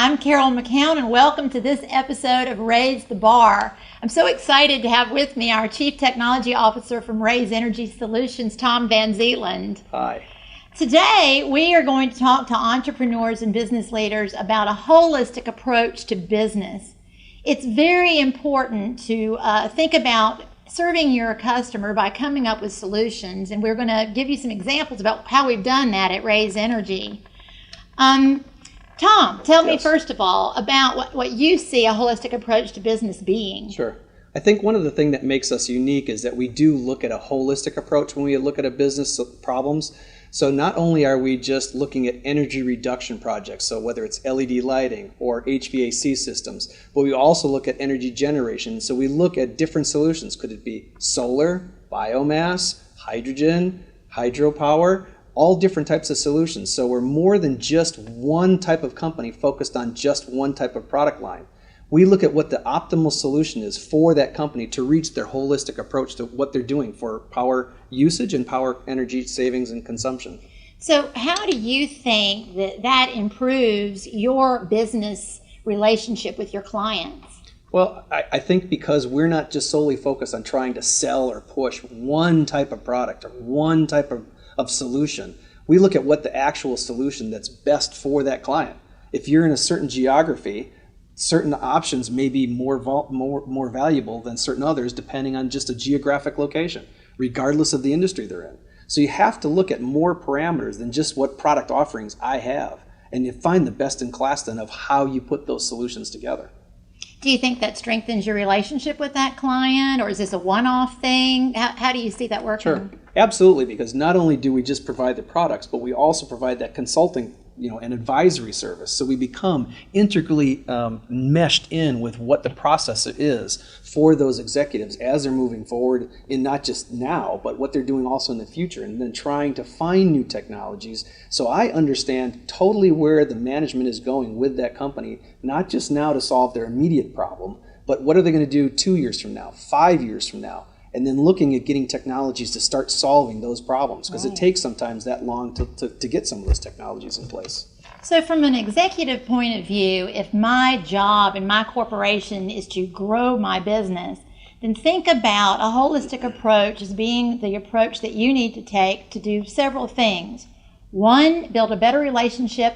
I'm Carol McKown, and welcome to this episode of Raise the Bar. I'm so excited to have with me our Chief Technology Officer from Raise Energy Solutions, Tom Van Zeeland. Hi. Today, we are going to talk to entrepreneurs and business leaders about a holistic approach to business. It's very important to think about serving your customer by coming up with solutions, and we're going to give you some examples about how we've done that at Raise Energy. Tom, tell me first of all about what you see a holistic approach to business being. Sure. I think one of the things that makes us unique is that we do look at a holistic approach when we look at a business problems. So not only are we just looking at energy reduction projects, so whether it's LED lighting or HVAC systems, but we also look at energy generation. So we look at different solutions. Could it be solar, biomass, hydrogen, hydropower, all different types of solutions. So we're more than just one type of company focused on just one type of product line. We look at what the optimal solution is for that company to reach their holistic approach to what they're doing for power usage and power energy savings and consumption. So how do you think that improves your business relationship with your clients? Well, I think because we're not just solely focused on trying to sell or push one type of product or one type of solution, we look at what the actual solution that's best for that client. If you're in a certain geography, certain options may be more valuable than certain others depending on just a geographic location, regardless of the industry they're in. So you have to look at more parameters than just what product offerings I have, and you find the best in class then of how you put those solutions together. Do you think that strengthens your relationship with that client, or is this a one-off thing? How do you see that working? Sure, absolutely, because not only do we just provide the products, but we also provide that consulting an advisory service. So we become integrally meshed in with what the process is for those executives as they're moving forward in not just now, but what they're doing also in the future, and then trying to find new technologies. So I understand totally where the management is going with that company, not just now to solve their immediate problem, but what are they going to do 2 years from now, 5 years from now? And then looking at getting technologies to start solving those problems, because It takes sometimes that long to get some of those technologies in place. So from an executive point of view, if my job in my corporation is to grow my business, then think about a holistic approach as being the approach that you need to take to do several things. One, build a better relationship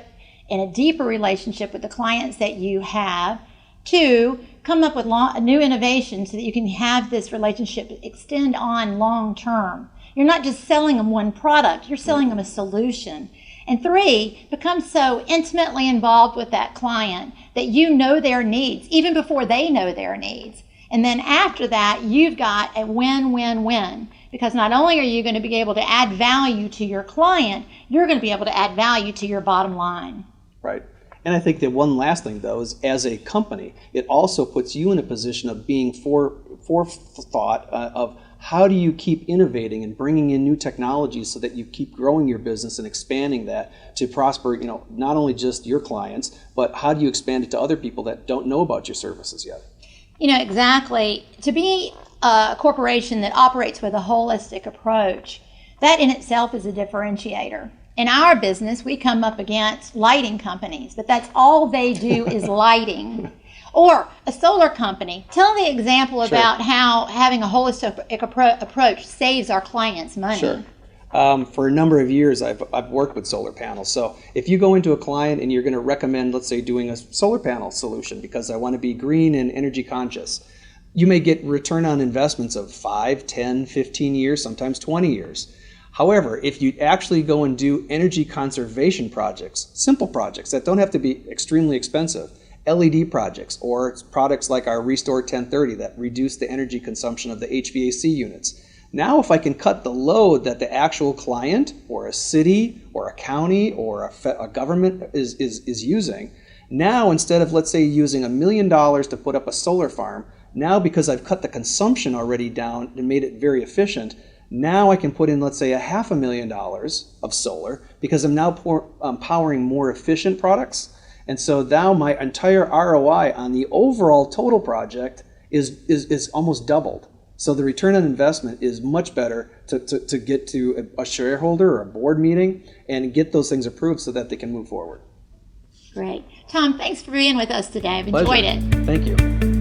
and a deeper relationship with the clients that you have. Two, come up with new innovations so that you can have this relationship extend on long term. You're not just selling them one product, you're selling them a solution. And three, become so intimately involved with that client that you know their needs, even before they know their needs. And then after that, you've got a win-win-win, because not only are you going to be able to add value to your client, you're going to be able to add value to your bottom line. Right. And I think that one last thing, though, is as a company, it also puts you in a position of being forethought of how do you keep innovating and bringing in new technologies so that you keep growing your business and expanding that to prosper, not only just your clients, but how do you expand it to other people that don't know about your services yet? Exactly. To be a corporation that operates with a holistic approach, that in itself is a differentiator. In our business, we come up against lighting companies, but that's all they do is lighting. Or a solar company. Tell the example about how having a holistic approach saves our clients money. Sure. For a number of years, I've worked with solar panels. So if you go into a client and you're going to recommend, let's say, doing a solar panel solution because I want to be green and energy conscious, you may get return on investments of 5, 10, 15 years, sometimes 20 years. However, if you actually go and do energy conservation projects, simple projects that don't have to be extremely expensive, LED projects or products like our Restore 1030 that reduce the energy consumption of the HVAC units. Now if I can cut the load that the actual client or a city or a county or a government is using, now instead of, let's say, using $1 million to put up a solar farm, now because I've cut the consumption already down and made it very efficient, now I can put in, let's say, $500,000 of solar because I'm now powering more efficient products. And so now my entire ROI on the overall total project is almost doubled. So the return on investment is much better to get to a shareholder or a board meeting and get those things approved so that they can move forward. Great. Tom, thanks for being with us today. I've Pleasure. enjoyed it. Thank you.